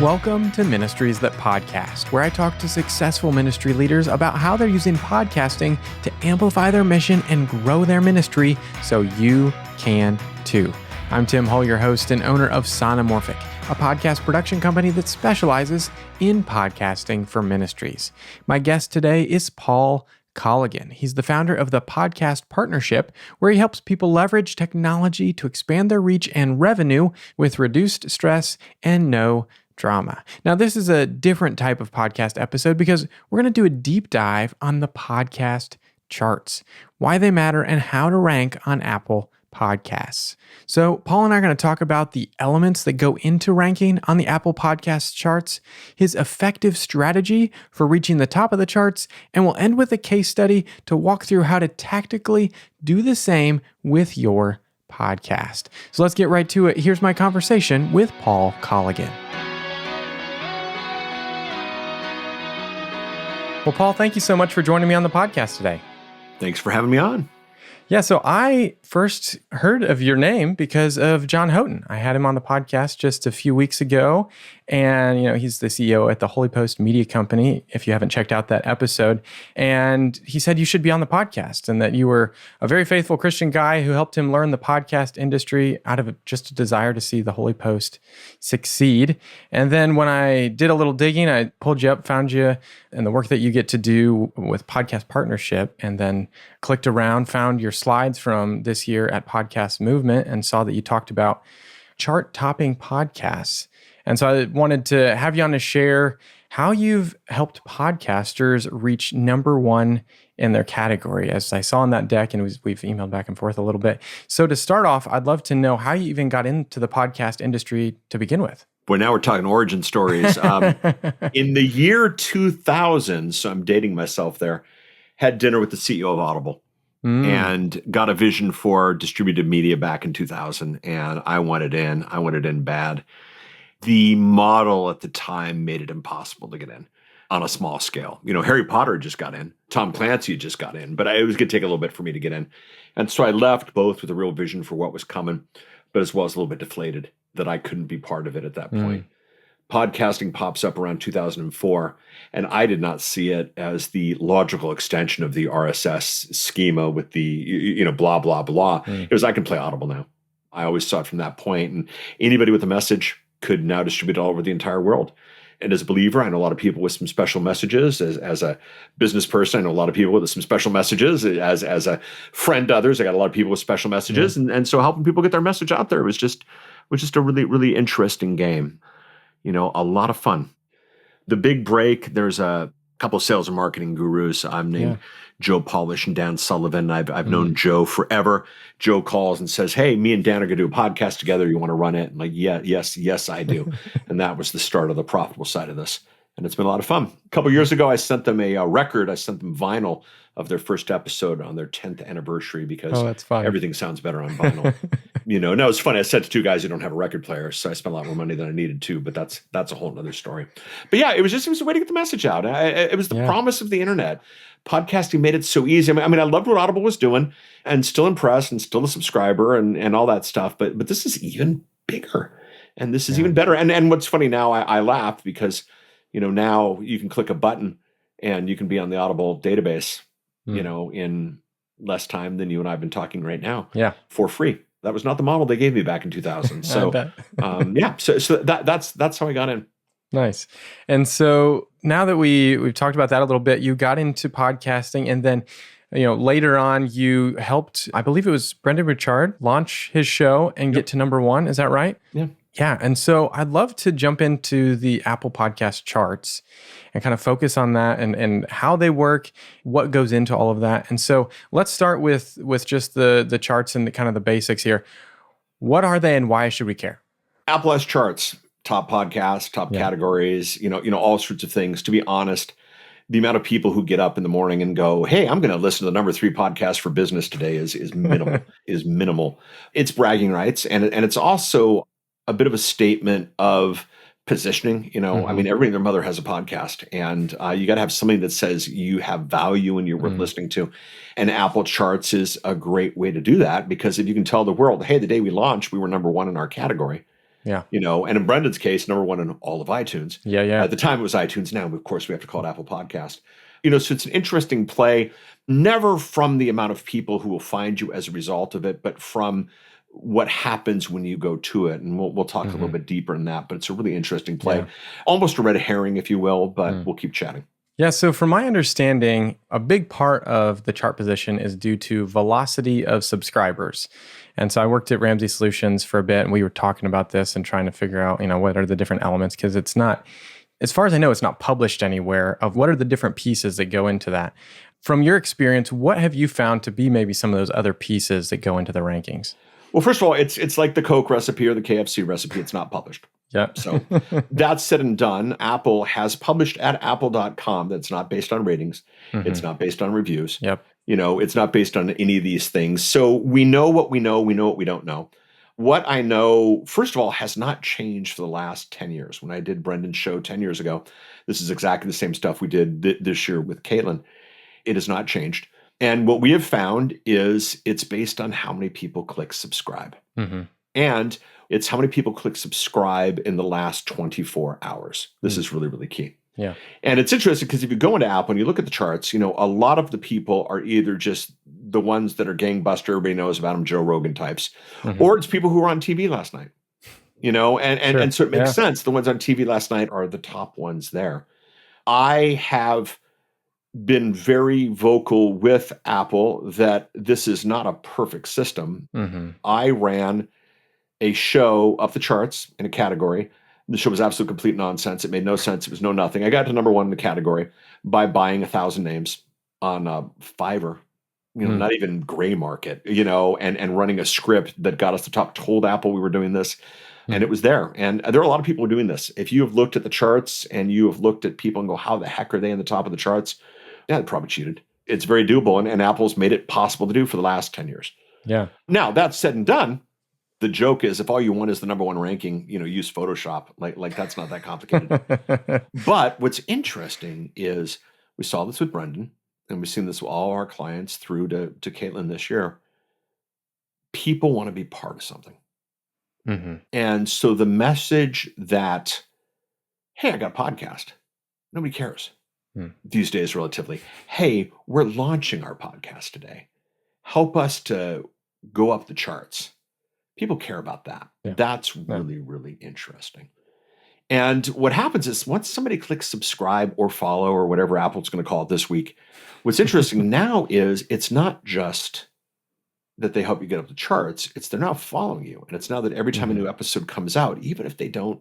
Welcome to Ministries That Podcast, where I talk to successful ministry leaders about how they're using podcasting to amplify their mission and grow their ministry so you can too. I'm Tim Hull, your host and owner of Sonomorphic, a podcast production company that specializes in podcasting for ministries. My guest today is Paul Colligan. He's the founder of the Podcast Partnership, where he helps people leverage technology to expand their reach and revenue with reduced stress and no drama. Now, this is a different type of podcast episode because we're going to do a deep dive on the podcast charts, why they matter, and how to rank on Apple Podcasts. So Paul and I are going to talk about the elements that go into ranking on the Apple Podcast charts, his effective strategy for reaching the top of the charts, and we'll end with a case study to walk through how to tactically do the same with your podcast. So let's get right to it. Here's my conversation with Paul Colligan. Well, Paul, thank you so much for joining me on the podcast today. Thanks for having me on. Yeah, so I first heard of your name because of John Houghton. I had him on the podcast just a few weeks ago, and he's the CEO at the Holy Post Media Company, if you haven't checked out that episode. And he said you should be on the podcast and that you were a very faithful Christian guy who helped him learn the podcast industry out of just a desire to see the Holy Post succeed. And then when I did a little digging, I pulled you up, found you and the work that you get to do with Podcast Partnership, and then clicked around, found your slides from this year at Podcast Movement, and saw that you talked about chart-topping podcasts. And so I wanted to have you on to share how you've helped podcasters reach number one in their category, as I saw in that deck, and we've emailed back and forth a little bit. So to start off, I'd love to know how you even got into the podcast industry to begin with. Boy, now we're talking origin stories. In the year 2000, so I'm dating myself there, had dinner with the CEO of Audible and got a vision for distributed media back in 2000. And I wanted in bad. The model at the time made it impossible to get in on a small scale. Harry Potter just got in. Tom Clancy just got in. But it was going to take a little bit for me to get in. And so I left both with a real vision for what was coming, but as well as a little bit deflated that I couldn't be part of it at that point. Podcasting pops up around 2004, and I did not see it as the logical extension of the RSS schema with the, blah, blah, blah. It was, I can play Audible now. I always saw it from that point, and anybody with a message could now distribute it all over the entire world. And as a believer, I know a lot of people with some special messages. As a business person, I know a lot of people with some special messages. As a friend to others, I got a lot of people with special messages. And so helping people get their message out there was just a really, really interesting game. A lot of fun. The big break, there's a couple of sales and marketing gurus. I'm named Joe Polish and Dan Sullivan. I've known Joe forever. Joe calls and says, "Hey, me and Dan are going to do a podcast together. You want to run it?" I'm like, yes, I do. And that was the start of the profitable side of this. And it's been a lot of fun. A couple of years ago, I sent them a record. I sent them vinyl of their first episode on their 10th anniversary because everything sounds better on vinyl. No, it's funny. I said to two guys who don't have a record player, so I spent a lot more money than I needed to, but that's a whole nother story. But yeah, it was a way to get the message out. It was the promise of the internet. Podcasting made it so easy. I mean, I loved what Audible was doing and still impressed and still a subscriber and all that stuff, but this is even bigger and this is even better. And what's funny now, I laugh because now you can click a button and you can be on the Audible database, in less time than you and I have been talking right now for free. That was not the model they gave me back in 2000. So, so that's how I got in. Nice. And so now that we've talked about that a little bit, you got into podcasting, and then later on you helped, I believe it was Brendan Richard, launch his show and get to number one. Is that right? Yeah. Yeah. And so I'd love to jump into the Apple Podcast charts and kind of focus on that and how they work, what goes into all of that. And so let's start with just the charts and the kind of the basics here. What are they and why should we care? Apple has charts, top podcasts, top categories, all sorts of things. To be honest, the amount of people who get up in the morning and go, "Hey, I'm going to listen to the number 3 podcast for business today" is minimal. is minimal. It's bragging rights, and it's also a bit of a statement of positioning. I mean, everybody and their mother has a podcast, and you got to have something that says you have value and you're worth listening to. And Apple Charts is a great way to do that because if you can tell the world, "Hey, the day we launched, we were number 1 in our category." Yeah. And in Brendan's case, number one in all of iTunes. Yeah. Yeah. At the time, it was iTunes. Now, of course, we have to call it Apple Podcast. So it's an interesting play, never from the amount of people who will find you as a result of it, but from what happens when you go to it. And we'll talk a little bit deeper in that, but it's a really interesting play. Yeah. Almost a red herring, if you will, but we'll keep chatting. Yeah, so from my understanding, a big part of the chart position is due to velocity of subscribers. And so I worked at Ramsey Solutions for a bit, and we were talking about this and trying to figure out, what are the different elements, because it's not, as far as I know, it's not published anywhere of what are the different pieces that go into that. From your experience, what have you found to be maybe some of those other pieces that go into the rankings? Well, first of all, it's like the Coke recipe or the KFC recipe. It's not published. Yeah. So that's said and done. Apple has published at apple.com that's not based on ratings. It's not based on reviews. Yep. It's not based on any of these things. So we know what we know. We know what we don't know. What I know, first of all, has not changed for the last 10 years. When I did Brendan's show 10 years ago, this is exactly the same stuff we did this year with Caitlin. It has not changed. And what we have found is it's based on how many people click subscribe. And it's how many people click subscribe in the last 24 hours. This is really, really key. Yeah. And it's interesting because if you go into Apple and you look at the charts, a lot of the people are either just the ones that are gangbuster, everybody knows about them, Joe Rogan types, or it's people who were on TV last night, and so it makes sense. The ones on TV last night are the top ones there. I have been very vocal with Apple that this is not a perfect system. I ran a show up the charts in a category. The show was absolute complete nonsense. It made no sense. It was no nothing. I got to number one in the category by buying 1,000 names on Fiverr, not even gray market, and running a script that got us to top, told Apple we were doing this. And it was there. And there are a lot of people who are doing this. If you have looked at the charts and you have looked at people and go, how the heck are they in the top of the charts? Yeah, they probably cheated. It's very doable. And Apple's made it possible to do for the last 10 years. Yeah. Now, that's said and done. The joke is if all you want is the number one ranking, use Photoshop. Like that's not that complicated. But what's interesting is we saw this with Brendan, and we've seen this with all our clients through to Caitlin this year. People want to be part of something. And so the message that, hey, I got a podcast. Nobody cares these days relatively. Hey, we're launching our podcast today. Help us to go up the charts. People care about that. Yeah. That's really, really interesting. And what happens is once somebody clicks subscribe or follow or whatever Apple's going to call it this week, what's interesting now is it's not just that they help you get up the charts. It's they're now following you. And it's now that every time a new episode comes out, even if they don't,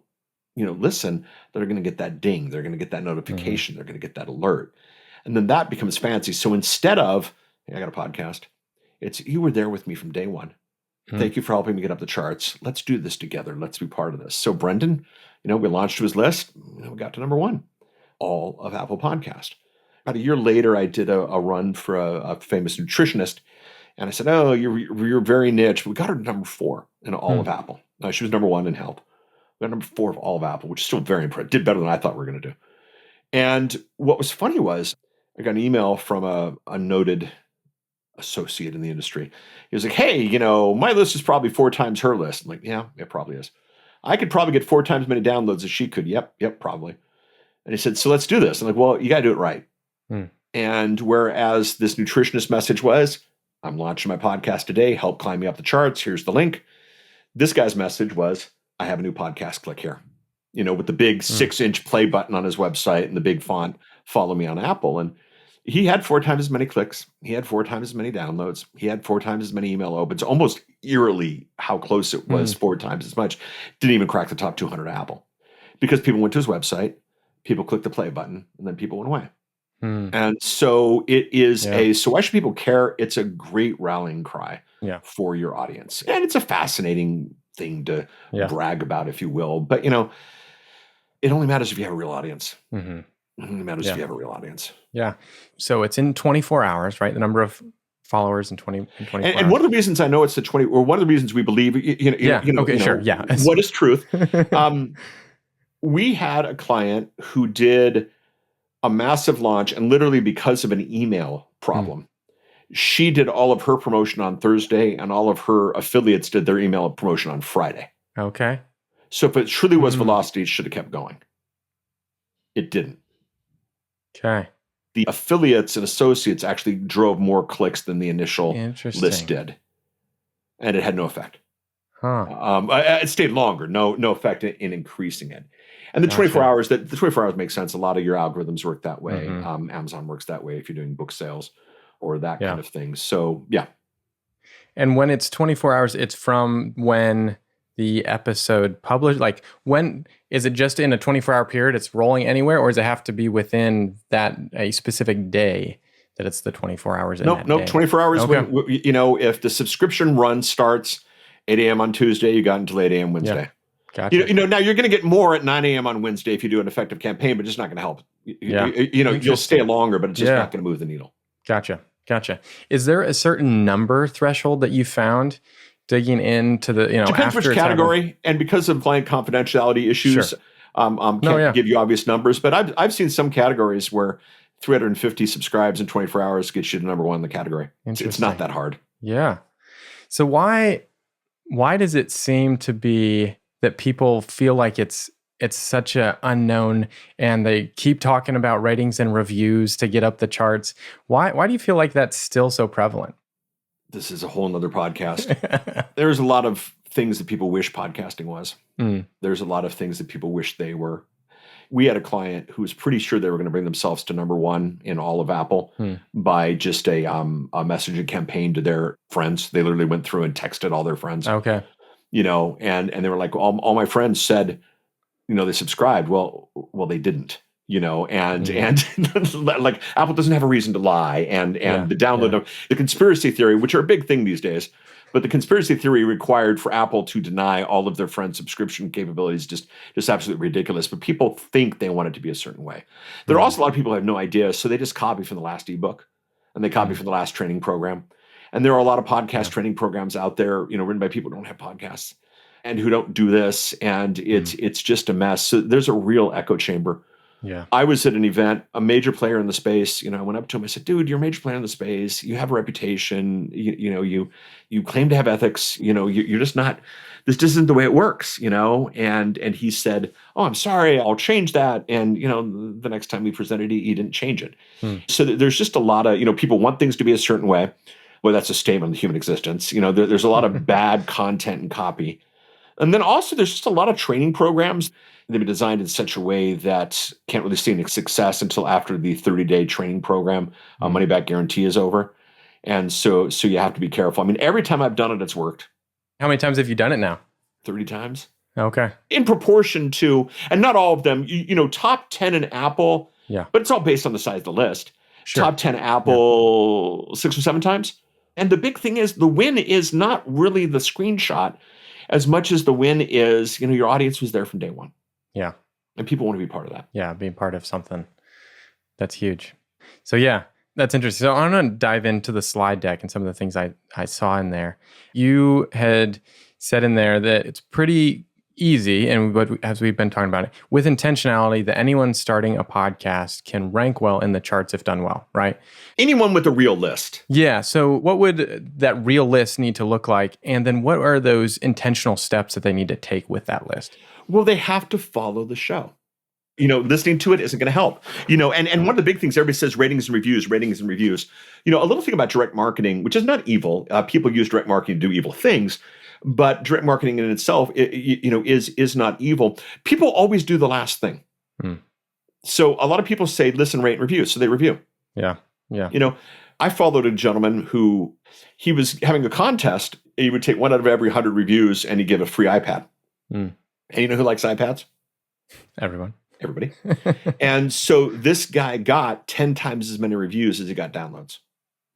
listen, they're going to get that ding. They're going to get that notification. They're going to get that alert. And then that becomes fancy. So instead of, hey, I got a podcast, it's you were there with me from day one. Thank you for helping me get up the charts. Let's do this together. Let's be part of this. So Brendan, we launched to his list. We got to number one, all of Apple Podcast. About a year later, I did a run for a famous nutritionist. And I said, oh, you're very niche. We got her to number 4 in all of Apple. She was number 1 in health. We got number 4 of all of Apple, which is still very impressive. Did better than I thought we were going to do. And what was funny was I got an email from a noted associate in the industry. He was like, hey, my list is probably 4 times her list. I'm like, yeah, it probably is. I could probably get 4 times as many downloads as she could. Yep, probably. And he said, so let's do this. I'm like, well, you got to do it right. And whereas this nutritionist message was, I'm launching my podcast today, help climb me up the charts. Here's the link. This guy's message was, I have a new podcast, click here. With the big 6-inch play button on his website and the big font, follow me on Apple. And he had 4 times as many clicks. He had 4 times as many downloads. He had 4 times as many email opens, almost eerily how close it was, 4 times as much. Didn't even crack the top 200 Apple because people went to his website, people clicked the play button, and then people went away. And so it is so why should people care? It's a great rallying cry for your audience. And it's a fascinating thing to brag about, if you will. But, it only matters if you have a real audience. It only matters if you have a real audience. Yeah. So it's in 24 hours, right? The number of followers in 24 hours. And one of the reasons I know it's the 20, or one of the reasons we believe, sure. Yeah. What is truth? We had a client who did a massive launch, and literally because of an email problem, she did all of her promotion on Thursday, and all of her affiliates did their email promotion on Friday. Okay. So if it truly was velocity, it should have kept going. It didn't. Okay. The affiliates and associates actually drove more clicks than the initial list did. And it had no effect. It stayed longer. No effect in increasing it. And the 24 hours, the 24 hours makes sense. A lot of your algorithms work that way. Amazon works that way if you're doing book sales or that kind of thing. So, yeah. And when it's 24 hours, it's from when the episode published? Like, when is it just in a 24-hour period? It's rolling anywhere, or does it have to be within a specific day that it's the 24 hours? No, 24 hours. Okay. When, if the subscription run starts 8 a.m. on Tuesday, you got until 8 a.m. Wednesday. Yeah. Gotcha. Now you're going to get more at 9 a.m. on Wednesday if you do an effective campaign, but it's not going to help. You'll stay longer, but it's just not going to move the needle. Gotcha. Is there a certain number threshold that you found digging into the, depends which category, and because of client confidentiality issues, can't give you obvious numbers. But I've seen some categories where 350 subscribes in 24 hours gets you to number one in the category. It's not that hard. Yeah. So why does it seem to be that people feel like it's such a unknown, and they keep talking about ratings and reviews to get up the charts? Why do you feel like that's still so prevalent? This is a whole nother podcast. There's a lot of things that people wish podcasting was. There's a lot of things that people wish they were. We had a client who was pretty sure they were going to bring themselves to number one in all of Apple by just a messaging campaign to their friends. They literally went through and texted all their friends. Okay. And they were like, all my friends said, they subscribed. Well, they didn't. And like Apple doesn't have a reason to lie, and the download of the conspiracy theory, which are a big thing these days, but the conspiracy theory required for Apple to deny all of their friends' subscription capabilities just absolutely ridiculous. But people think they want it to be a certain way. There are also a lot of people who have no idea, so they just copy from the last ebook, and they copy from the last training program. And there are a lot of podcast training programs out there, written by people who don't have podcasts and who don't do this, and it's just a mess. So there's a real echo chamber. Yeah. I was at an event, a major player in the space. I went up to him. I said, "Dude, you're a major player in the space. You have a reputation. You claim to have ethics. You're just not. This isn't the way it works. And he said, "Oh, I'm sorry. I'll change that." And the next time we presented, he didn't change it. So there's just a lot of people want things to be a certain way. Well, that's a statement of human existence. There's a lot of bad content and copy. And then also there's just a lot of training programs. They've been designed in such a way that can't really see any success until after the 30-day training program money-back guarantee is over. And so you have to be careful. I mean, every time I've done it, it's worked. How many times have you done it now? 30 times. Okay. In proportion to, and not all of them, top 10 in Apple, but it's all based on the size of the list. Sure. Top 10 Apple 6 or 7 times. And the big thing is the win is not really the screenshot as much as the win is, your audience was there from day one. Yeah. And people want to be part of that. Yeah, being part of something. That's huge. So that's interesting. So I'm going to dive into the slide deck and some of the things I saw in there. You had said in there that it's pretty easy, and as we've been talking about it, with intentionality, that anyone starting a podcast can rank well in the charts if done well, right? Anyone with a real list. Yeah. So what would that real list need to look like? And then what are those intentional steps that they need to take with that list? Well, they have to follow the show. Listening to it isn't going to help. And one of the big things, everybody says ratings and reviews. A little thing about direct marketing, which is not evil. People use direct marketing to do evil things, but direct marketing in itself, is not evil. People always do the last thing. So a lot of people say, listen, rate, and review. So they review. Yeah. I followed a gentleman who he was having a contest. He would take 1 out of every 100 reviews and he'd give a free iPad. And you know who likes iPads? Everybody. And so this guy got 10 times as many reviews as he got downloads.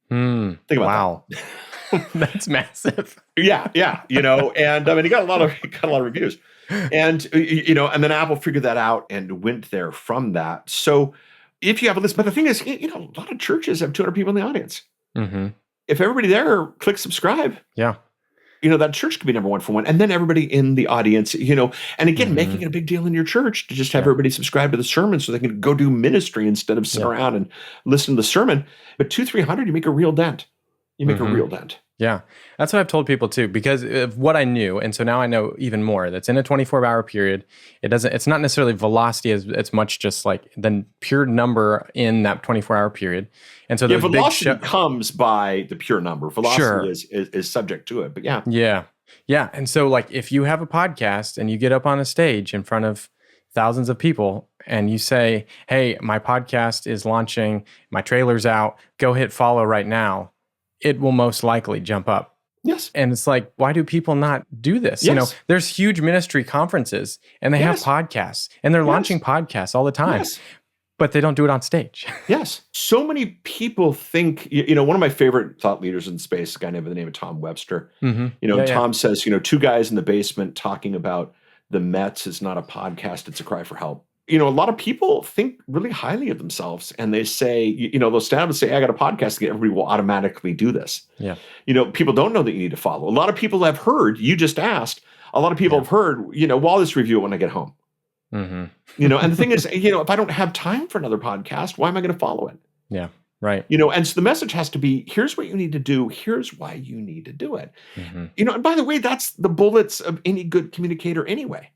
Think about that. That's massive. Yeah. And I mean, he got a lot of reviews. And and then Apple figured that out and went there from that. So if you have a list, but the thing is, a lot of churches have 200 people in the audience. If everybody there clicks subscribe, that church could be number one for one. And then everybody in the audience, and again, making it a big deal in your church to just have everybody subscribe to the sermon so they can go do ministry instead of sit around and listen to the sermon. But 200-300, you make a real dent. A real dent. Yeah, that's what I've told people too, because of what I knew. And so now I know even more. That's in a 24-hour period. It's not necessarily velocity as much just like the pure number in that 24-hour period. And so those velocity comes by the pure number. Velocity sure. is subject to it, but yeah. Yeah. Yeah. And so like if you have a podcast and you get up on a stage in front of thousands of people and you say, hey, my podcast is launching, my trailer's out, go hit follow right now, it will most likely jump up. Yes. And it's like, why do people not do this? Yes. There's huge ministry conferences and they have podcasts and they're launching podcasts all the time. Yes. But they don't do it on stage. Yes. So many people think, one of my favorite thought leaders in space, a guy by the name of Tom Webster, Tom says, two guys in the basement talking about the Mets is not a podcast, it's a cry for help. A lot of people think really highly of themselves and they say, they'll stand up and say, I got a podcast, everybody will automatically do this. Yeah. People don't know that you need to follow. A lot of people have heard, you just asked, a lot of people have heard, well, I'll just review it when I get home. Mm-hmm. And the thing is, if I don't have time for another podcast, why am I going to follow it? Yeah. Right. And so the message has to be, here's what you need to do. Here's why you need to do it. Mm-hmm. And by the way, that's the bullets of any good communicator anyway.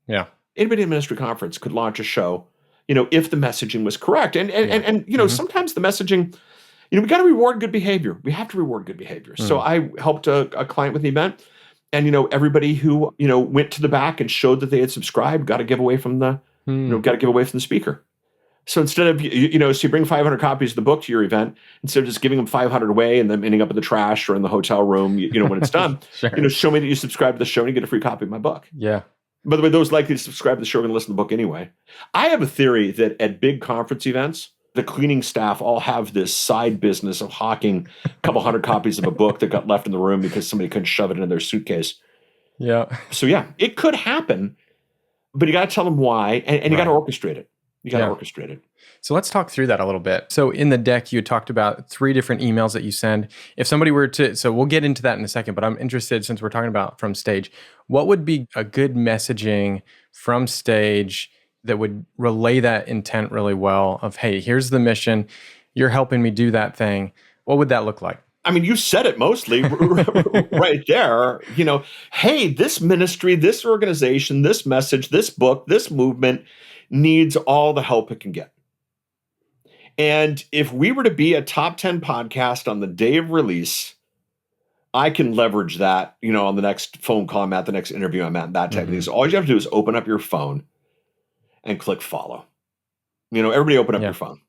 Yeah. Anybody in a ministry conference could launch a show, if the messaging was correct. And mm-hmm. Sometimes the messaging, we got to reward good behavior. We have to reward good behavior. Mm-hmm. So I helped a client with the event. And, everybody who, went to the back and showed that they had subscribed got a giveaway from the, speaker. So instead of, so you bring 500 copies of the book to your event, instead of just giving them 500 away and then ending up in the trash or in the hotel room, when it's done, sure. Show me that you subscribe to the show and you get a free copy of my book. Yeah. By the way, those likely to subscribe to the show are going to listen to the book anyway. I have a theory that at big conference events, the cleaning staff all have this side business of hawking a couple hundred copies of a book that got left in the room because somebody couldn't shove it in their suitcase. Yeah. So yeah, it could happen, but you got to tell them why, and you got to orchestrate it. You got to orchestrate it. So let's talk through that a little bit. So in the deck, you talked about 3 different emails that you send. If somebody were to, so we'll get into that in a second, but I'm interested, since we're talking about from stage, what would be a good messaging from stage that would relay that intent really well of, hey, here's the mission, you're helping me do that thing. What would that look like? I mean, you said it mostly right there. Hey, this ministry, this organization, this message, this book, this movement needs all the help it can get. And if we were to be a top 10 podcast on the day of release, I can leverage that, on the next phone call I'm at, the next interview I'm at, that type of thing. So all you have to do is open up your phone and click follow. Everybody open up your phone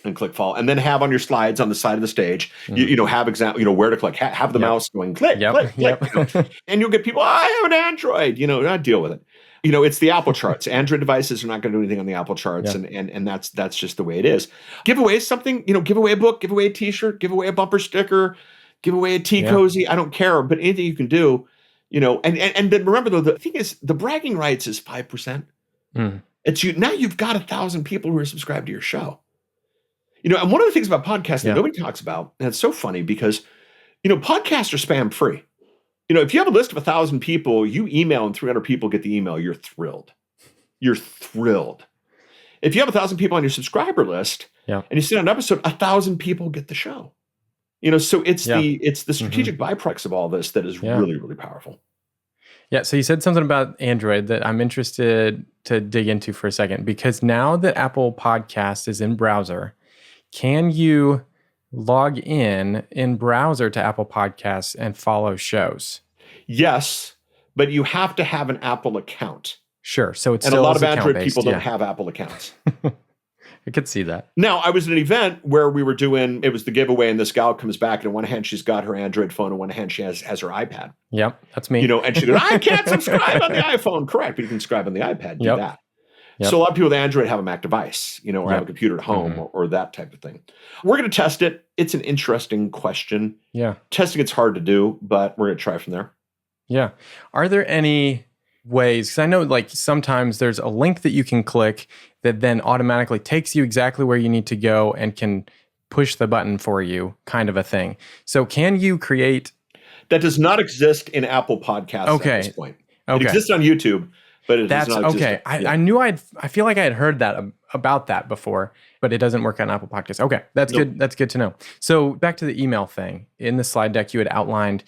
and click follow, and then have on your slides on the side of the stage, have example, where to click, have the mouse going, click, click. And you'll get people, I have an Android, not deal with it. It's the Apple charts. Android devices are not going to do anything on the Apple charts. And that's just the way it is. Give away something, give away a book, give away a t-shirt, give away a bumper sticker, give away a tea cozy. I don't care, but anything you can do, and then remember though, the thing is the bragging rights is 5%. It's you. Now you've got 1,000 people who are subscribed to your show. And one of the things about podcasting nobody talks about, and it's so funny because, podcasts are spam free. If you have a list of 1,000 people, you email and 300 people get the email, you're thrilled. You're thrilled. If you have 1,000 people on your subscriber list and you send an episode, 1,000 people get the show. So it's the strategic byproducts of all this that is really, really powerful. Yeah. So you said something about Android that I'm interested to dig into for a second, because now that Apple Podcast is in browser, can you log in browser to Apple Podcasts and follow shows? Yes, but you have to have an Apple account. Sure. So it's and still a lot of Android people don't have Apple accounts. I could see that. Now, I was at an event where we were doing, it was the giveaway, and this gal comes back, and in one hand she's got her Android phone, in one hand she has her iPad. Yep, that's me. And she goes, I can't subscribe on the iPhone. Correct, but you can subscribe on the iPad. Do that. So a lot of people with Android have a Mac device, or have a computer at home or that type of thing. We're going to test it. It's an interesting question. Yeah. Testing it's hard to do, but we're going to try from there. Yeah. Are there any ways, because I know like sometimes there's a link that you can click that then automatically takes you exactly where you need to go and can push the button for you, kind of a thing. So can you create... That does not exist in Apple Podcasts at this point. It exists on YouTube. But it that's does not okay. exist. I knew I feel like I had heard that about that before, but it doesn't work on Apple Podcasts. Okay, that's good. That's good to know. So back to the email thing. In the slide deck, you had outlined,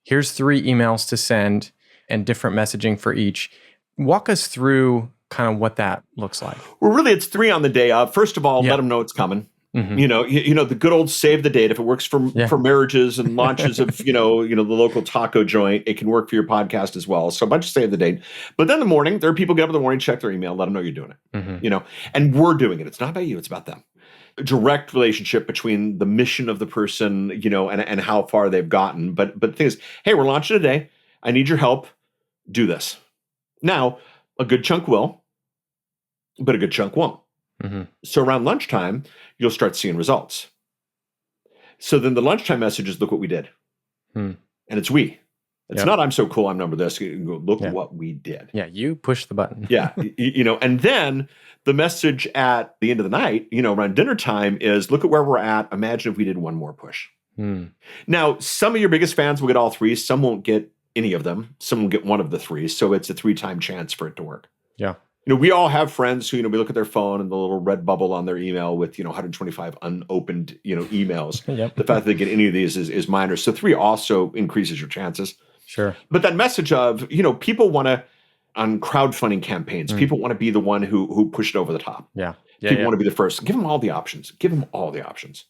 here's 3 emails to send and different messaging for each. Walk us through kind of what that looks like. Well, really, it's 3 on the day of. First of all, let them know it's coming. Mm-hmm. You know, the good old save the date. If it works for marriages and launches of, you know, the local taco joint, it can work for your podcast as well. So a bunch of save the date. But then in the morning, there are people get up in the morning, check their email, let them know you're doing it, you know, and we're doing it. It's not about you. It's about them. A direct relationship between the mission of the person, you know, and how far they've gotten. But the thing is, hey, we're launching today. I need your help. Do this. Now, a good chunk will, but a good chunk won't. Mm-hmm. So around lunchtime, you'll start seeing results. So then the lunchtime messages, look what we did. And it's we. It's not, I'm so cool, I'm number this. Look what we did. Yeah, you push the button. You know, and then the message at the end of the night, you know, around dinner time is, look at where we're at. Imagine if we did one more push. Now, some of your biggest fans will get all 3. Some won't get any of them. Some will get one of the 3. So it's a 3-time chance for it to work. Yeah. You know, we all have friends who, you know, we look at their phone and the little red bubble on their email with, you know, 125 unopened, you know, emails. The fact that they get any of these is minor. So 3 also increases your chances. Sure. But that message of, you know, people want to, on crowdfunding campaigns, people want to be the one who pushed it over the top. People want to be the first. Give them all the options. Give them all the options.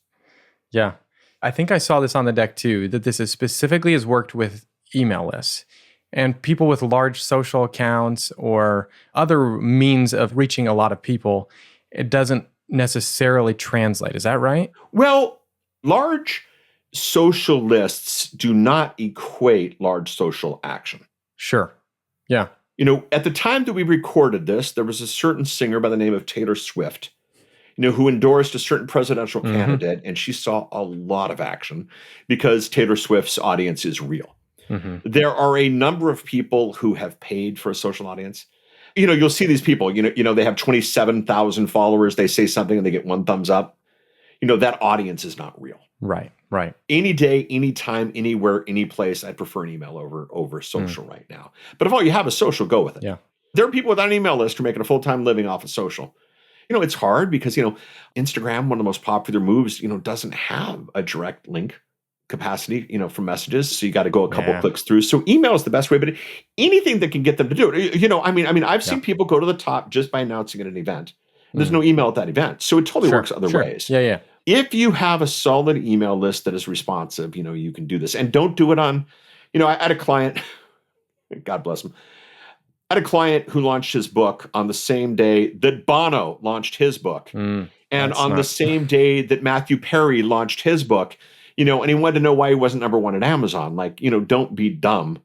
Yeah. I think I saw this on the deck too, that this is specifically has worked with email lists. And people with large social accounts or other means of reaching a lot of people, it doesn't necessarily translate. Is that right? Well, large social lists do not equate large social action. Sure. Yeah. You know, at the time that we recorded this, there was a certain singer by the name of Taylor Swift, you know, who endorsed a certain presidential candidate, and she saw a lot of action because Taylor Swift's audience is real. There are a number of people who have paid for a social audience. You know, you'll see these people, you know, they have 27,000 followers. They say something and they get 1 thumbs up. You know, that audience is not real. Right. Any day, anytime, anywhere, any place, I'd prefer an email over social right now. But if all you have is social, go with it. Yeah. There are people without an email list who are making a full-time living off of social. You know, it's hard because, you know, Instagram, one of the most popular moves, you know, doesn't have a direct link capacity, you know, for messages. So you got to go a couple clicks through. So email is the best way, but anything that can get them to do it. You know, I mean, I've seen people go to the top just by announcing at an event. There's no email at that event. So it totally works other ways. Yeah. If you have a solid email list that is responsive, you know, you can do this. And don't do it on, you know, I had a client, God bless him. I had a client who launched his book on the same day that Bono launched his book. And on the same day that Matthew Perry launched his book. You know, and he wanted to know why he wasn't number 1 at Amazon. Like, you know, don't be dumb,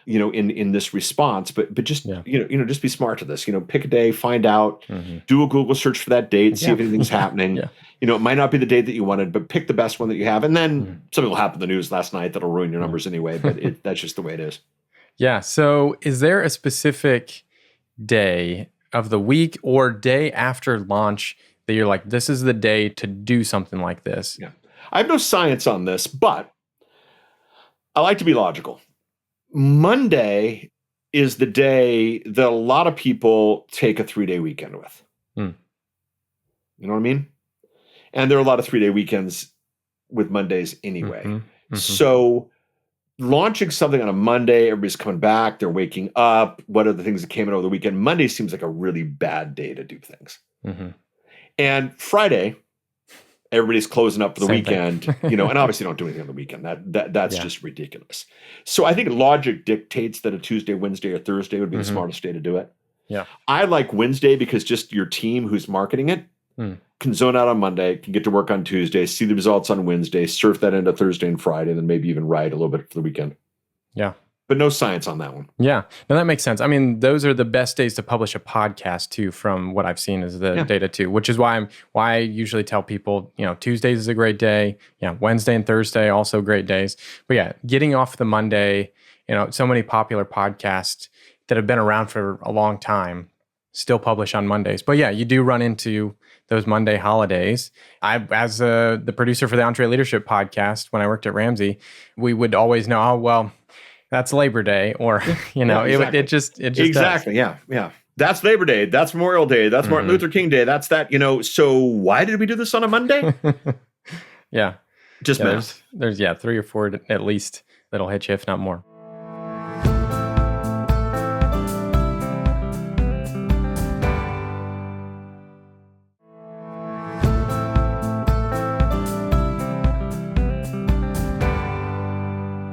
you know, in this response, but just, you know, just be smart to this, you know, pick a day, find out, do a Google search for that date, see if anything's happening. You know, it might not be the date that you wanted, but pick the best one that you have. And then something will happen in the news last night that'll ruin your numbers anyway, but that's just the way it is. Yeah. So is there a specific day of the week or day after launch that you're like, this is the day to do something like this? Yeah. I have no science on this, but I like to be logical. Monday is the day that a lot of people take a 3-day weekend with. You know what I mean? And there are a lot of 3-day weekends with Mondays anyway. So launching something on a Monday, everybody's coming back, they're waking up. What are the things that came in over the weekend? Monday seems like a really bad day to do things. And Friday, everybody's closing up for the weekend, you know, and obviously don't do anything on the weekend. That's just ridiculous. So I think logic dictates that a Tuesday, Wednesday, or Thursday would be the smartest day to do it. Yeah. I like Wednesday because just your team who's marketing it can zone out on Monday, can get to work on Tuesday, see the results on Wednesday, surf that into Thursday and Friday, and then maybe even ride a little bit for the weekend. Yeah. But no science on that one. Yeah. No, that makes sense. I mean, those are the best days to publish a podcast too, from what I've seen is the data too, which is why I usually tell people, you know, Tuesdays is a great day. Yeah. Wednesday and Thursday, also great days. But yeah, getting off the Monday, you know, so many popular podcasts that have been around for a long time still publish on Mondays. But yeah, you do run into those Monday holidays. As the producer for the Entre Leadership podcast, when I worked at Ramsey, we would always know, oh, well, that's Labor Day, or, you know, exactly. it just exactly. does. Yeah. That's Labor Day. That's Memorial Day. That's Martin Luther King Day. That's that, so why did we do this on a Monday? Yeah. Just math. There's 3 or 4 at least that'll hit you, if not more.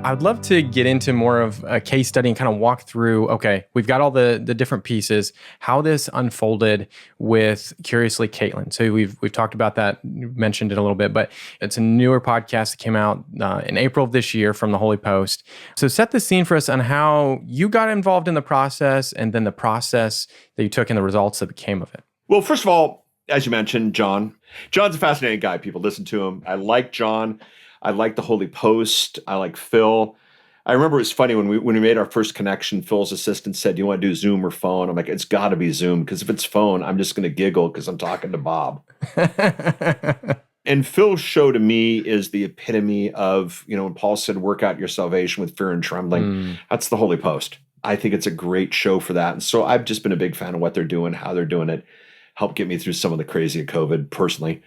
I'd love to get into more of a case study and kind of walk through, okay, we've got all the different pieces, how this unfolded with Curiously Caitlin. So we've talked about that, mentioned it a little bit, but it's a newer podcast that came out in April of this year from the Holy Post. So set the scene for us on how you got involved in the process and then the process that you took and the results that came of it. Well, first of all, as you mentioned, John's a fascinating guy. People listen to him. I like John. I like the Holy Post. I like Phil. I remember it was funny when we made our first connection, Phil's assistant said, do you want to do Zoom or phone? I'm like, it's got to be Zoom, because if it's phone, I'm just going to giggle because I'm talking to Bob. And Phil's show to me is the epitome of, when Paul said, work out your salvation with fear and trembling. That's the Holy Post. I think it's a great show for that. And so I've just been a big fan of what they're doing, how they're doing it. Helped get me through some of the crazy of COVID personally.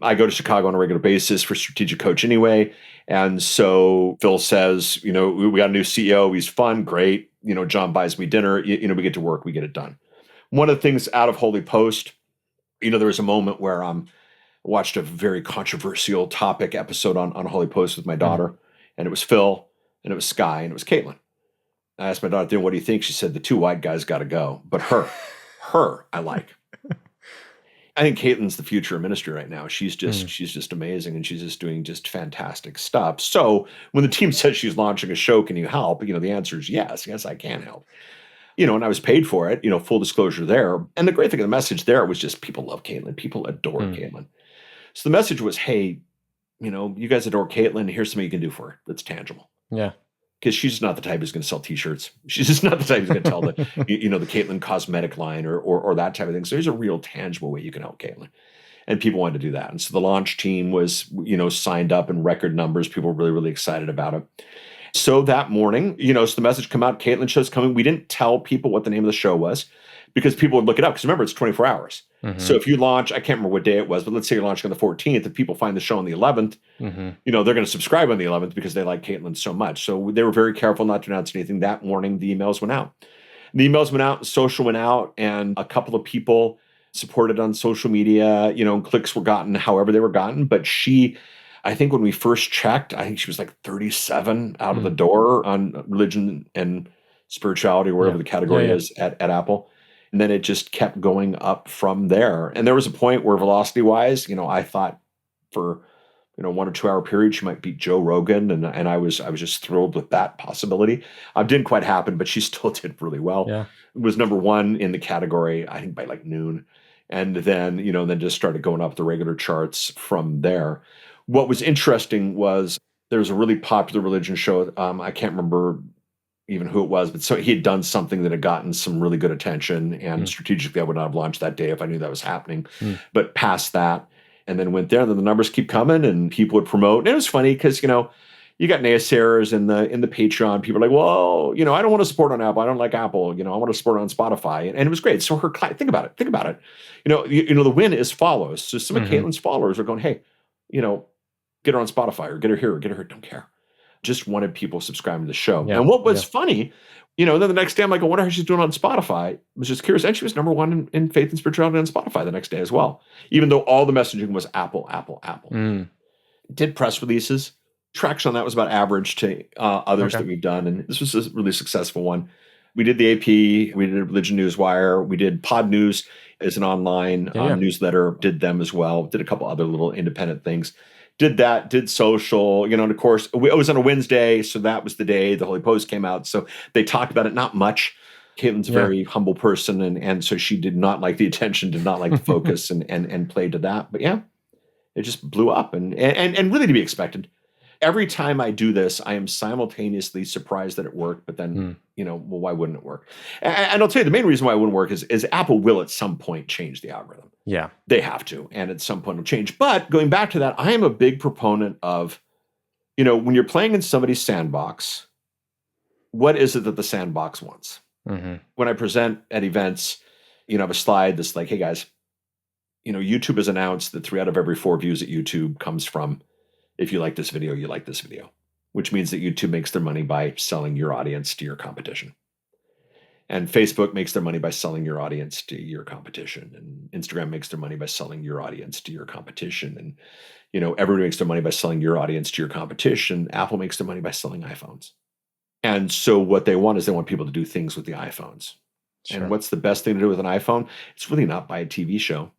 I go to Chicago on a regular basis for Strategic Coach anyway. And so Phil says, we got a new CEO. He's fun, great. John buys me dinner. We get to work. We get it done. One of the things out of Holy Post, there was a moment where I watched a very controversial topic episode on Holy Post with my daughter. And it was Phil, and it was Sky, and it was Caitlin. I asked my daughter, what do you think? She said, the 2 white guys got to go. But her, I like. I think Caitlin's the future of ministry right now. She's just amazing, and she's just doing just fantastic stuff. So when the team says she's launching a show, can you help? The answer is yes. Yes, I can help. And I was paid for it, full disclosure there. And the great thing of the message there was just people love Caitlin. People adore Caitlin. So the message was, hey, you guys adore Caitlin. Here's something you can do for her that's tangible. Yeah. Because she's not the type who's going to sell T-shirts. She's just not the type who's going to tell the, the Caitlin cosmetic line or that type of thing. So there's a real tangible way you can help Caitlin. And people wanted to do that. And so the launch team was, signed up in record numbers. People were really, really excited about it. So that morning, so the message come out, Caitlin show's coming. We didn't tell people what the name of the show was because people would look it up. Because remember, it's 24 hours. So if you launch, I can't remember what day it was, but let's say you're launching on the 14th. If people find the show on the 11th, they're going to subscribe on the 11th because they like Caitlin so much. So they were very careful not to announce anything. That morning, the emails went out. The emails went out, social went out, and a couple of people supported on social media, and clicks were gotten however they were gotten. But I think when we first checked, I think she was like 37 out of the door on religion and spirituality, or wherever the category is at Apple. And then it just kept going up from there. And there was a point where velocity-wise, I thought for 1 or 2 hour period, she might beat Joe Rogan. And I was just thrilled with that possibility. It didn't quite happen, but she still did really well. Yeah. It was number 1 in the category, I think by like noon. And then, then just started going up the regular charts from there. What was interesting was there was a really popular religion show. I can't remember even who it was, but so he had done something that had gotten some really good attention, and strategically I would not have launched that day if I knew that was happening. But past that, and then went there, and then the numbers keep coming, and people would promote. And it was funny because you got naysayers in the Patreon. People are like, well, I don't want to support on Apple. I don't like Apple. I want to support on Spotify, and it was great. So her client, think about it. The win is follows. So some of Caitlin's followers are going, hey, get her on Spotify or get her here or get her. Don't care. Just wanted people subscribing to the show. Yeah, and what was funny, then the next day I'm like, I wonder how she's doing on Spotify. I was just curious. And she was number 1 in faith and spirituality on Spotify the next day as well. Even though all the messaging was Apple. Did press releases. Traction on that was about average to others that we've done. And this was a really successful one. We did the AP. We did a Religion Newswire. We did Pod News as an online newsletter. Did them as well. Did a couple other little independent things. Did that, did social, and of course, it was on a Wednesday, so that was the day the Holy Post came out. So they talked about it, not much. Caitlin's a very humble person, and so she did not like the attention, did not like the focus, and played to that. But yeah, it just blew up, and really to be expected. Every time I do this, I am simultaneously surprised that it worked, but then, well, why wouldn't it work? And I'll tell you, the main reason why it wouldn't work is Apple will at some point change the algorithm. Yeah. They have to, and at some point it'll change. But going back to that, I am a big proponent of, when you're playing in somebody's sandbox, what is it that the sandbox wants? When I present at events, I have a slide that's like, hey guys, YouTube has announced that 3 out of every 4 views at YouTube comes from, if you like this video, you like this video, which means that YouTube makes their money by selling your audience to your competition. And Facebook makes their money by selling your audience to your competition. And Instagram makes their money by selling your audience to your competition. And, everybody makes their money by selling your audience to your competition. Apple makes their money by selling iPhones. And so what they want is they want people to do things with the iPhones. Sure. And what's the best thing to do with an iPhone? It's really not buy a TV show.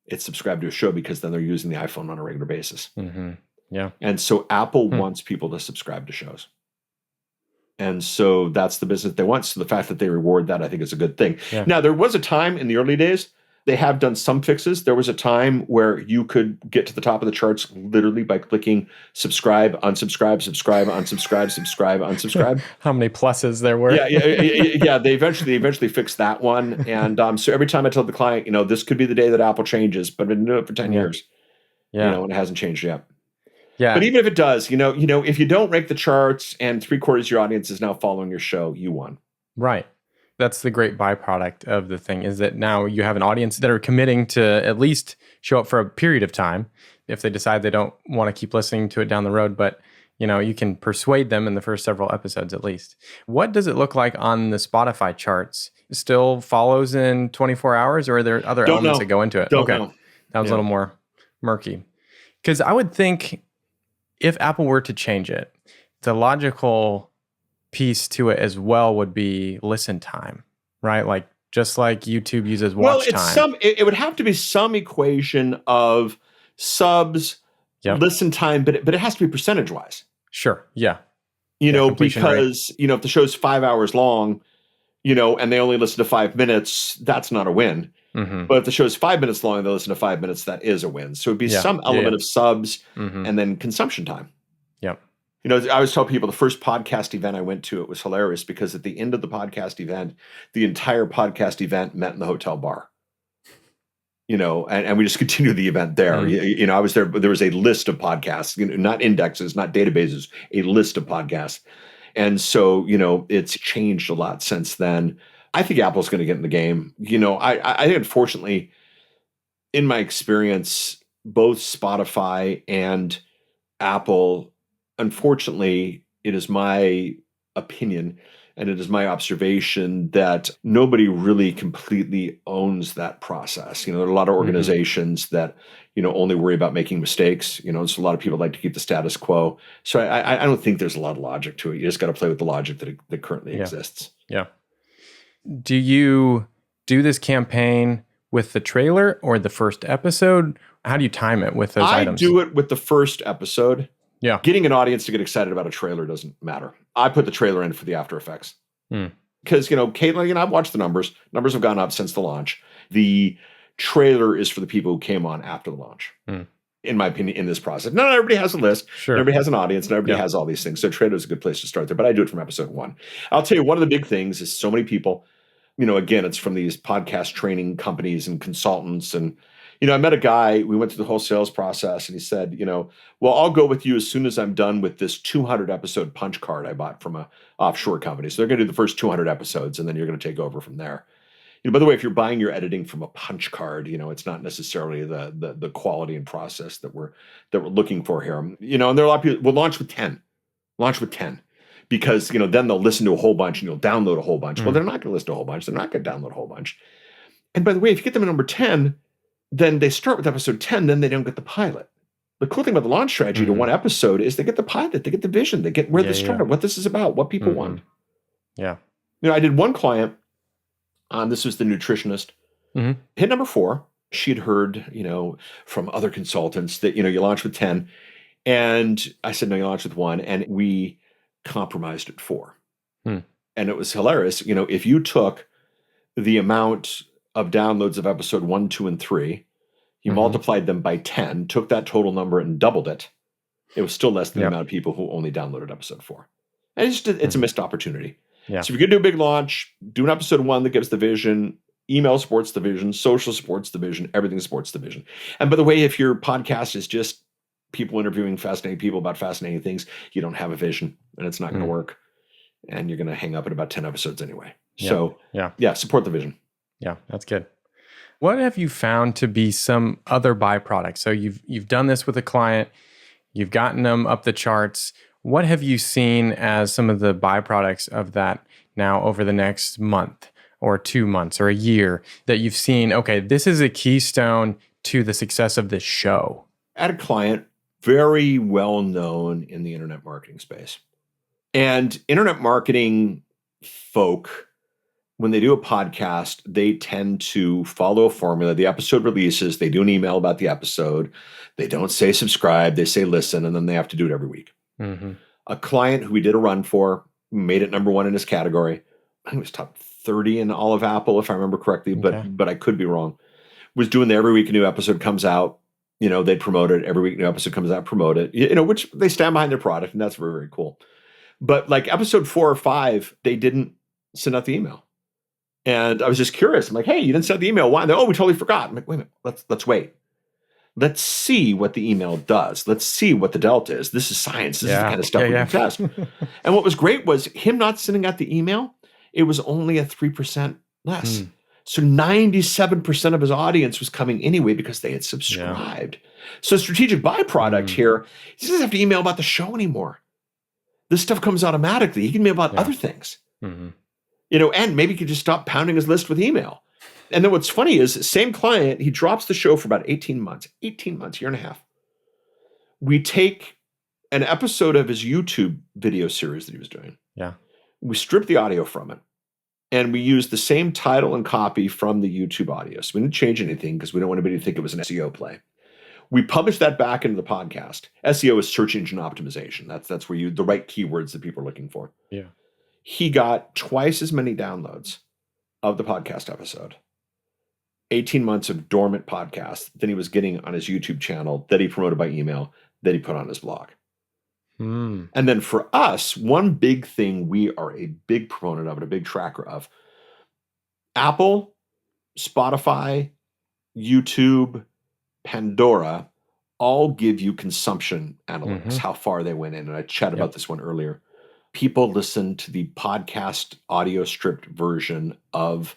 It's subscribe to a show, because then they're using the iPhone on a regular basis. Mm-hmm. Yeah. And so Apple wants people to subscribe to shows. And so that's the business they want. So the fact that they reward that, I think, is a good thing. Yeah. Now, there was a time in the early days, they have done some fixes. There was a time where you could get to the top of the charts literally by clicking subscribe, unsubscribe, subscribe, unsubscribe, subscribe, unsubscribe. How many pluses there were? Yeah. They eventually fixed that one. And so every time I tell the client, this could be the day that Apple changes, but I've been doing it for 10 years. Yeah. And it hasn't changed yet. Yeah. But even if it does, if you don't rank the charts and 3/4 of your audience is now following your show, you won. Right. That's the great byproduct of the thing, is that now you have an audience that are committing to at least show up for a period of time if they decide they don't want to keep listening to it down the road. But, you can persuade them in the first several episodes at least. What does it look like on the Spotify charts? Still follows in 24 hours, or are there other elements that go into it? Don't know. That was a little more murky. Because I would think if Apple were to change it, the logical piece to it as well would be listen time, right? Like just like YouTube uses watch time. It would have to be some equation of subs, listen time, but it has to be percentage wise. Sure. Yeah. Because if the show's 5 hours long, and they only listen to 5 minutes, that's not a win. Mm-hmm. But if the show's 5 minutes long and they listen to 5 minutes, that is a win. So it'd be some element of subs and then consumption time. Yep. I always tell people the first podcast event I went to, it was hilarious because at the end of the podcast event, the entire podcast event met in the hotel bar. And we just continued the event there. Mm-hmm. I was there, but there was a list of podcasts, not indexes, not databases, a list of podcasts. And so, it's changed a lot since then. I think Apple's going to get in the game. I think, unfortunately, in my experience, both Spotify and Apple, unfortunately, it is my opinion and it is my observation that nobody really completely owns that process. There are a lot of organizations that, only worry about making mistakes. So a lot of people like to keep the status quo. So I don't think there's a lot of logic to it. You just got to play with the logic that currently exists. Yeah. Do you do this campaign with the trailer or the first episode? How do you time it with those items? I do it with the first episode. Yeah. Getting an audience to get excited about a trailer doesn't matter. I put the trailer in for the after effects. Because, Caitlin, I've watched the numbers. Numbers have gone up since the launch. The trailer is for the people who came on after the launch. In my opinion, in this process. Not everybody has a list. Sure. Everybody has an audience. And everybody has all these things. So trailer is a good place to start there. But I do it from episode 1. I'll tell you, one of the big things is so many people, again, it's from these podcast training companies and consultants. And, I met a guy, we went through the whole sales process, and he said, well, I'll go with you as soon as I'm done with this 200 episode punch card I bought from a offshore company. So they're going to do the first 200 episodes, and then you're going to take over from there. By the way, if you're buying your editing from a punch card, it's not necessarily the quality and process that we're looking for here. And there are a lot of people, we'll launch with 10. Because, then they'll listen to a whole bunch and you'll download a whole bunch. Well, they're not going to listen to a whole bunch. They're not going to download a whole bunch. And by the way, if you get them at number 10, then they start with episode 10, then they don't get the pilot. The cool thing about the launch strategy to one episode is they get the pilot, they get the vision, they get where they started, what this is about, what people want. Yeah. I did one client, this was the nutritionist, hit number 4. She'd heard, from other consultants that, you launch with 10. And I said, no, you launch with 1. And we compromised at 4. And it was hilarious. If you took the amount of downloads of episode 1, 2, and 3, you multiplied them by 10, took that total number and doubled it, it was still less than the amount of people who only downloaded episode 4. And it's a missed opportunity. Yeah. So if you're going to do a big launch, do an episode 1 that gives the vision, email supports the vision, social supports the vision, everything supports the vision. And by the way, if your podcast is just people interviewing fascinating people about fascinating things, you don't have a vision and it's not going to work. And you're going to hang up at about 10 episodes anyway. So support the vision. Yeah, that's good. What have you found to be some other byproducts? So you've done this with a client, you've gotten them up the charts. What have you seen as some of the byproducts of that now over the next month or 2 months or a year that you've seen, okay, this is a keystone to the success of this show? I had a client, very well known in the internet marketing space. And internet marketing folk, when they do a podcast, they tend to follow a formula. The episode releases, they do an email about the episode. They don't say subscribe, they say listen, and then they have to do it every week. Mm-hmm. A client who we did a run for, made it number one in his category. I think it was top 30 in all of Apple, if I remember correctly, but I could be wrong. Was doing that every week a new episode comes out. They'd promote it. Every week a new episode comes out, promote it. Which they stand behind their product, and that's very, very cool. But like episode 4 or 5, they didn't send out the email. And I was just curious. I'm like, hey, you didn't send the email. Why? And they're, oh, we totally forgot. I'm like, wait a minute, let's wait. Let's see what the email does. Let's see what the delta is. This is science. This is the kind of stuff we can test. And what was great was him not sending out the email. It was only a 3% less. So 97% of his audience was coming anyway because they had subscribed. So strategic byproduct here, he doesn't have to email about the show anymore. This stuff comes automatically. He can email about other things. And maybe he could just stop pounding his list with email. And then what's funny is, same client, he drops the show for about 18 months, year and a half. We take an episode of his YouTube video series that he was doing. Yeah. We strip the audio from it. And we use the same title and copy from the YouTube audio. So we didn't change anything because we don't want anybody to think it was an SEO play. We published that back into the podcast. SEO is search engine optimization. That's where the right keywords that people are looking for. Yeah. He got twice as many downloads of the podcast episode, 18 months of dormant podcast, than he was getting on his YouTube channel that he promoted by email, that he put on his blog. And then for us, one big thing we are a big proponent of and a big tracker of, Apple, Spotify, YouTube, Pandora all give you consumption analytics, how far they went in. And I chatted about this one earlier. People listen to the podcast audio stripped version of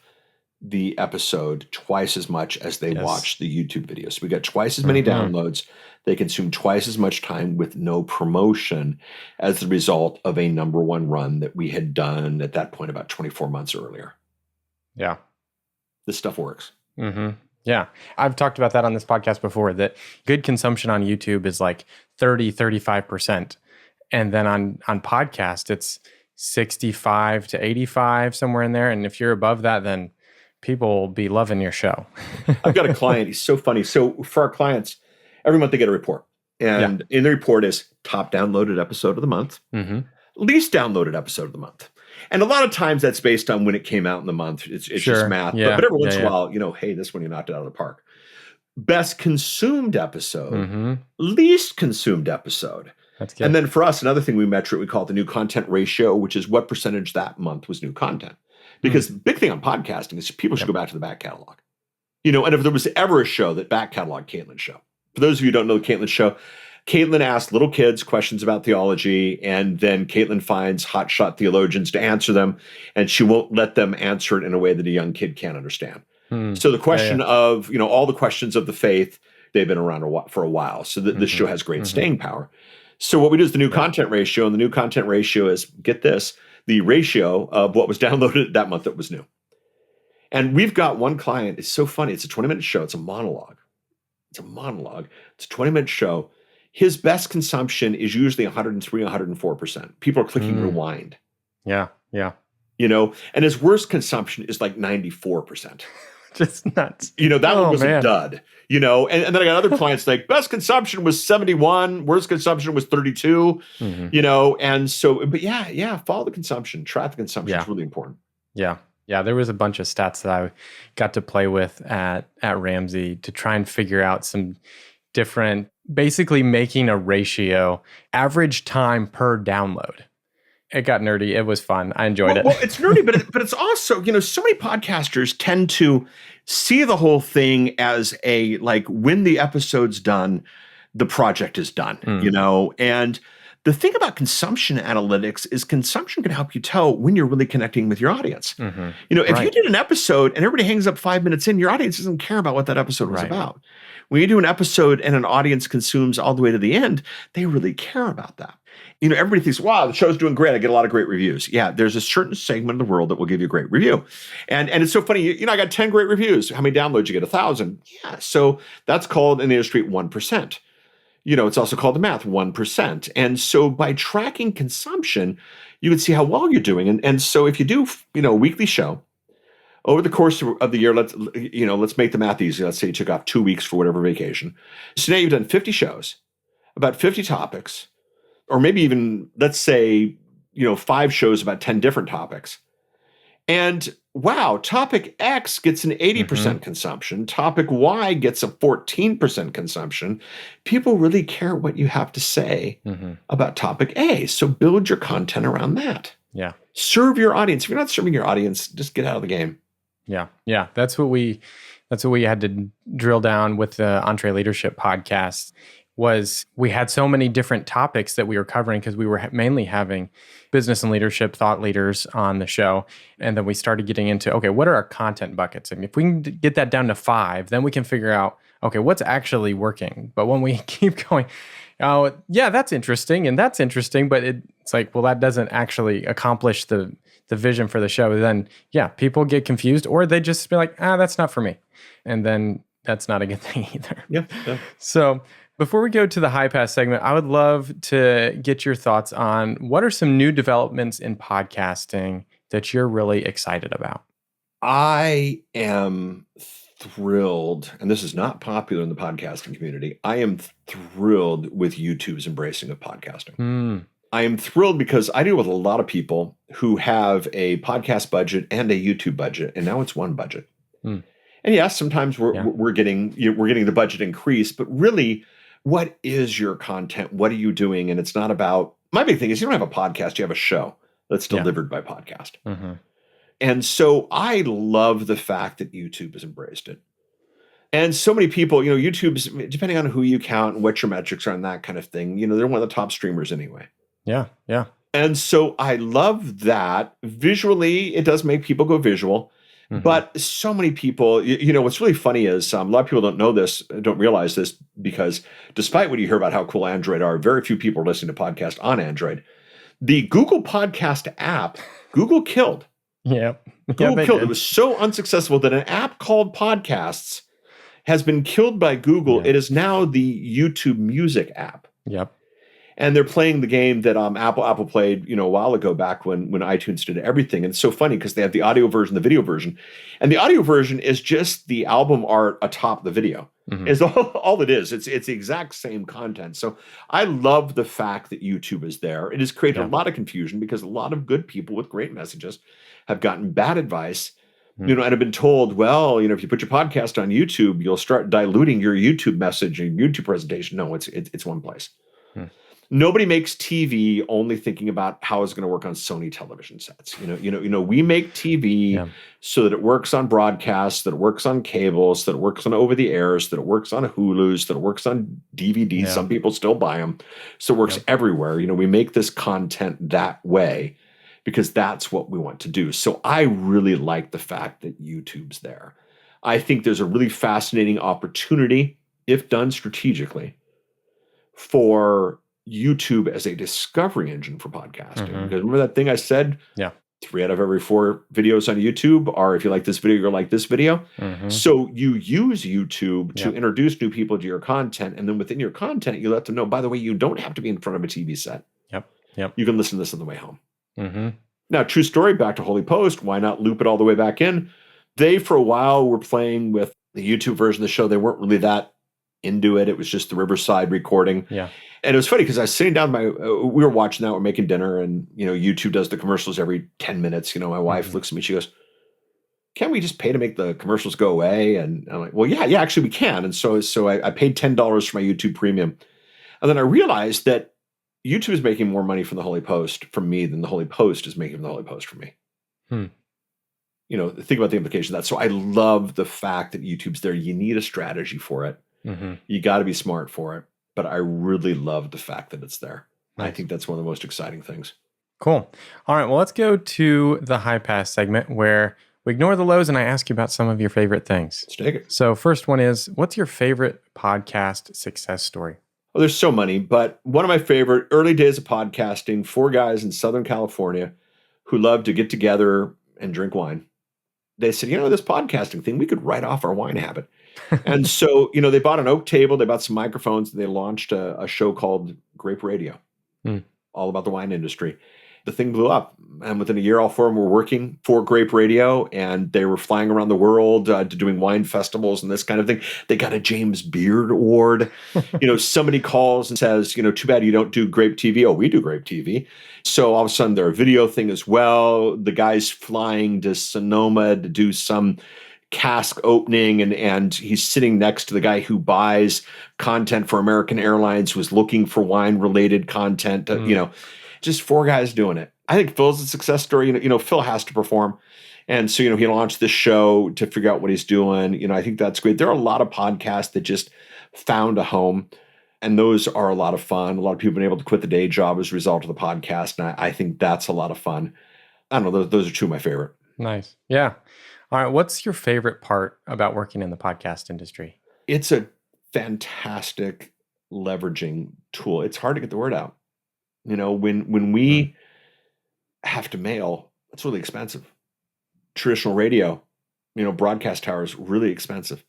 the episode twice as much as they watch the YouTube video. So we got twice as many downloads. They consume twice as much time with no promotion as the result of a number one run that we had done at that point about 24 months earlier. Yeah. This stuff works. Yeah. I've talked about that on this podcast before, that good consumption on YouTube is like 30, 35%. And then on podcast, it's 65 to 85, somewhere in there. And if you're above that, then people will be loving your show. I've got a client. He's so funny. So for our clients, every month they get a report. And in the report is top downloaded episode of the month, least downloaded episode of the month. And a lot of times that's based on when it came out in the month. It's just math. But every once in a while, hey, this one you knocked it out of the park. Best consumed episode, least consumed episode. That's good. And then for us, another thing we measure, we call it the new content ratio, which is what percentage that month was new content. Because the big thing on podcasting is people should go back to the back catalog. And if there was ever a show that back catalog, Caitlin's show. For those of you who don't know the Caitlin show, Caitlin asks little kids questions about theology, and then Caitlin finds hotshot theologians to answer them, and she won't let them answer it in a way that a young kid can't understand. So the question of, all the questions of the faith, they've been around for a while. So this show has great staying power. So what we do is the new content ratio, and the new content ratio is, get this, the ratio of what was downloaded that month that was new. And we've got one client, it's so funny, it's a 20-minute show, it's a monologue. It's a 20-minute show. His best consumption is usually 103, 104%. People are clicking rewind. Yeah. And his worst consumption is like 94%. Just nuts. That one was a dud. And then I got other clients like best consumption was 71, worst consumption was 32. And so, but follow the consumption, track the consumption is really important. Yeah. There was a bunch of stats that I got to play with at Ramsey to try and figure out some different, basically making a ratio, average time per download. It got nerdy. It was fun. I enjoyed it. Well, it's nerdy, but it's also, so many podcasters tend to see the whole thing as when the episode's done, the project is done, and The thing about consumption analytics is consumption can help you tell when you're really connecting with your audience. If you did an episode and everybody hangs up 5 minutes in, your audience doesn't care about what that episode was about. When you do an episode and an audience consumes all the way to the end, they really care about that. Everybody thinks, wow, the show's doing great. I get a lot of great reviews. Yeah, there's a certain segment of the world that will give you a great review. And it's so funny, I got 10 great reviews. How many downloads? You get 1,000. Yeah, so that's called in the industry 1%. It's also called the math, 1%. And so by tracking consumption, you can see how well you're doing. And so if you do, a weekly show, over the course of the year, let's make the math easy. Let's say you took off 2 weeks for whatever vacation. So now you've done 50 shows, about 50 topics, or maybe even, let's say, 5 shows about 10 different topics. And wow, topic X gets an 80% consumption. Topic Y gets a 14% consumption. People really care what you have to say about topic A. So build your content around that. Yeah. Serve your audience. If you're not serving your audience, just get out of the game. Yeah. Yeah. That's what we had to drill down with the Entree Leadership podcast. Was we had so many different topics that we were covering because we were mainly having business and leadership thought leaders on the show. And then we started getting into, okay, what are our content buckets? And if we can get that down to 5, then we can figure out, okay, what's actually working? But when we keep going, oh, yeah, that's interesting. And that's interesting. But it's like, well, that doesn't actually accomplish the vision for the show. Then, yeah, people get confused or they just be like, that's not for me. And then that's not a good thing either. Yeah. So, before we go to the high pass segment, I would love to get your thoughts on what are some new developments in podcasting that you're really excited about? I am thrilled, and this is not popular in the podcasting community. I am thrilled with YouTube's embracing of podcasting. I am thrilled because I deal with a lot of people who have a podcast budget and a YouTube budget, and now it's one budget. And yes, sometimes we're getting the budget increase, but really, what is your content? What are you doing? And it's not about, my big thing is you don't have a podcast, you have a show that's delivered by podcast. And so I love the fact that YouTube has embraced it. And so many people, YouTube's, depending on who you count and what your metrics are and that kind of thing, they're one of the top streamers anyway. Yeah. And so I love that. Visually, it does make people go visual. But so many people, what's really funny is a lot of people don't know this, don't realize this, because despite what you hear about how cool Android are, very few people are listening to podcasts on Android. The Google Podcast app, Google killed. Google killed. It was so unsuccessful that an app called Podcasts has been killed by Google. It is now the YouTube Music app. And they're playing the game that Apple played, a while ago back when iTunes did everything. And it's so funny because they have the audio version, the video version. And the audio version is just the album art atop the video. Is all it is. It's the exact same content. So I love the fact that YouTube is there. It has created a lot of confusion because a lot of good people with great messages have gotten bad advice, and have been told, well, if you put your podcast on YouTube, you'll start diluting your YouTube message and YouTube presentation. No, it's one place. Nobody makes TV only thinking about how it's going to work on Sony television sets. We make TV so that it works on broadcasts, that it works on cables, that it works on over the airs, that it works on Hulu's, that it works on DVDs. Some people still buy them. So it works everywhere. We make this content that way because that's what we want to do. So I really like the fact that YouTube's there. I think there's a really fascinating opportunity, if done strategically, for YouTube as a discovery engine for podcasting. Because remember that thing I said? 3 out of every 4 videos on YouTube are, if you like this video, you're like this video. So you use YouTube to introduce new people to your content. And then within your content, you let them know, by the way, you don't have to be in front of a TV set. You can listen to this on the way home. Now, true story, back to Holy Post. Why not loop it all the way back in? They, for a while, were playing with the YouTube version of the show. They weren't really that into it. It was just the Riverside recording. And it was funny because I was sitting down, we were watching that, we're making dinner, and YouTube does the commercials every 10 minutes. My wife looks at me, she goes, can't we just pay to make the commercials go away? And I'm like, well, yeah, actually we can. And so I paid $10 for my YouTube premium. And then I realized that YouTube is making more money from the Holy Post from me than the Holy Post is making from the Holy Post from me. Think about the implication of that. So I love the fact that YouTube's there. You need a strategy for it. You got to be smart for it. But I really love the fact that it's there. I think that's one of the most exciting things. Cool. All right. Well, let's go to the high pass segment where we ignore the lows and I ask you about some of your favorite things. Let's take it. So first one is, what's your favorite podcast success story? Well, there's so many, but one of my favorite early days of podcasting, 4 guys in Southern California who loved to get together and drink wine. They said, this podcasting thing, we could write off our wine habit. And so, they bought an oak table, they bought some microphones, and they launched a show called Grape Radio, all about the wine industry. The thing blew up. And within a year, all 4 of them were working for Grape Radio, and they were flying around the world to doing wine festivals and this kind of thing. They got a James Beard Award. Somebody calls and says, too bad you don't do Grape TV. Oh, we do Grape TV. So all of a sudden, they're a video thing as well. The guy's flying to Sonoma to do some cask opening, and he's sitting next to the guy who buys content for American Airlines, who was looking for wine-related content. Just 4 guys doing it. I think Phil's a success story. Phil has to perform. And so, he launched this show to figure out what he's doing. I think that's great. There are a lot of podcasts that just found a home, and those are a lot of fun. A lot of people have been able to quit the day job as a result of the podcast. And I think that's a lot of fun. I don't know. Those are 2 of my favorite. Nice. Yeah. All right. What's your favorite part about working in the podcast industry? It's a fantastic leveraging tool. It's hard to get the word out. When we have to mail, it's really expensive. Traditional radio, broadcast towers, really expensive.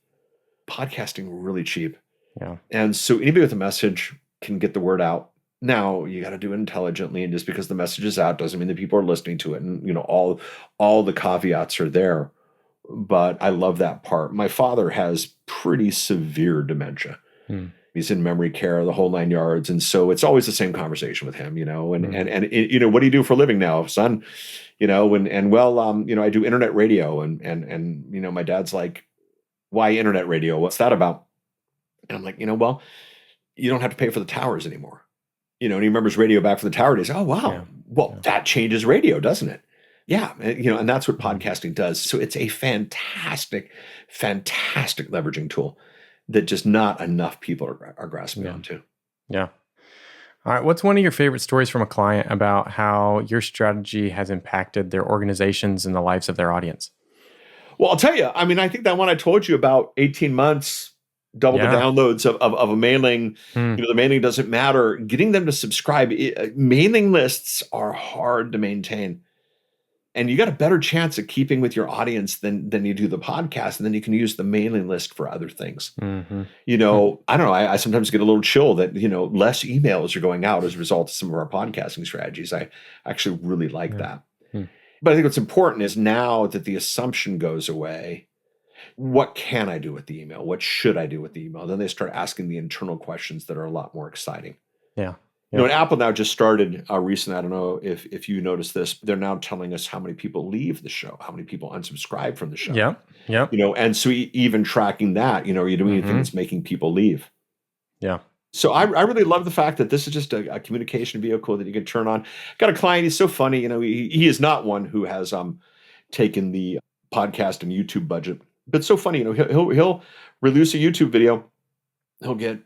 Podcasting, really cheap. Yeah. And so anybody with a message can get the word out. Now you got to do it intelligently, and just because the message is out doesn't mean that people are listening to it. And all the caveats are there. But I love that part. My father has pretty severe dementia. He's in memory care, the whole 9 yards. And so it's always the same conversation with him, and what do you do for a living now, son? I do internet radio. And my dad's like, why internet radio? What's that about? And I'm like, well, you don't have to pay for the towers anymore. And he remembers radio back for the tower days. Oh, wow. Yeah. Well, that changes radio, doesn't it? Yeah. And that's what podcasting does. So it's a fantastic, fantastic leveraging tool that just not enough people are grasping onto. Yeah. All right. What's one of your favorite stories from a client about how your strategy has impacted their organizations and the lives of their audience? Well, I'll tell you, I think that one I told you about 18 months, double the downloads of a mailing, the mailing doesn't matter. Getting them to subscribe, mailing lists are hard to maintain. And you got a better chance of keeping with your audience than you do the podcast. And then you can use the mailing list for other things. I don't know. I sometimes get a little chill that, less emails are going out as a result of some of our podcasting strategies. I actually really like that. But I think what's important is now that the assumption goes away, what can I do with the email? What should I do with the email? Then they start asking the internal questions that are a lot more exciting. Yeah. And Apple now just started recently. I don't know if you noticed this. They're now telling us how many people leave the show, how many people unsubscribe from the show. Yeah. And so even tracking that, are you doing anything that's making people leave? Yeah. So I really love the fact that this is just a communication vehicle that you can turn on. Got a client. He's so funny. He is not one who has taken the podcast and YouTube budget, but so funny. He'll release a YouTube video. He'll get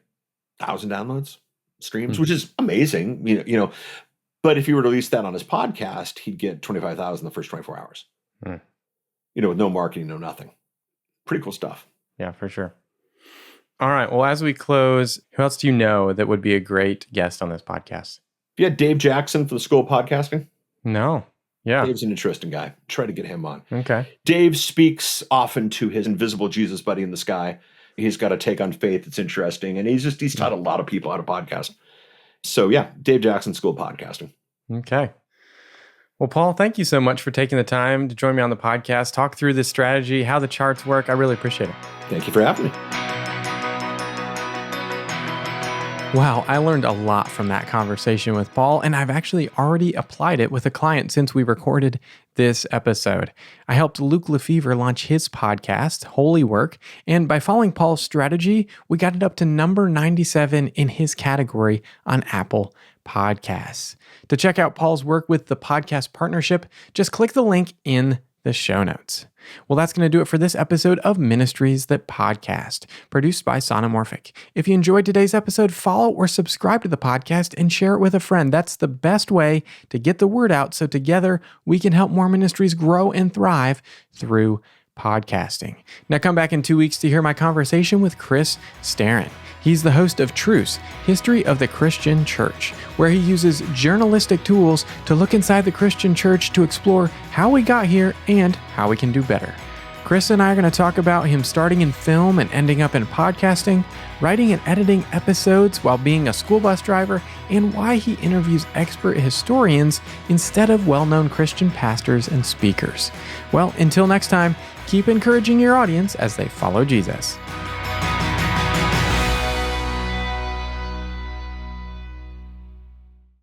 1,000 downloads. Streams, which is amazing, but if he were to release that on his podcast, he'd get 25,000 the first 24 hours, with no marketing, no nothing. Pretty cool stuff. Yeah, for sure. All right. Well, as we close, who else do you know that would be a great guest on this podcast? You had Dave Jackson for the School of Podcasting? No. Yeah. Dave's an interesting guy. Try to get him on. Okay. Dave speaks often to his invisible Jesus buddy in the sky. He's got a take on faith that's interesting. And he's taught a lot of people how to podcast. So yeah, Dave Jackson, School of Podcasting. Okay. Well, Paul, thank you so much for taking the time to join me on the podcast, talk through this strategy, how the charts work. I really appreciate it. Thank you for having me. Wow, I learned a lot from that conversation with Paul, and I've actually already applied it with a client since we recorded this episode. I helped Luke Lefevre launch his podcast, Holy Work, and by following Paul's strategy, we got it up to number 97 in his category on Apple Podcasts. To check out Paul's work with the Podcast Partnership, just click the link in the show notes. Well, that's going to do it for this episode of Ministries That Podcast, produced by Sonomorphic. If you enjoyed today's episode, follow or subscribe to the podcast and share it with a friend. That's the best way to get the word out so together we can help more ministries grow and thrive through podcasting. Now come back in 2 weeks to hear my conversation with Chris Starren. He's the host of Truce, History of the Christian Church, where he uses journalistic tools to look inside the Christian church to explore how we got here and how we can do better. Chris and I are going to talk about him starting in film and ending up in podcasting, writing and editing episodes while being a school bus driver, and why he interviews expert historians instead of well-known Christian pastors and speakers. Well, until next time, keep encouraging your audience as they follow Jesus.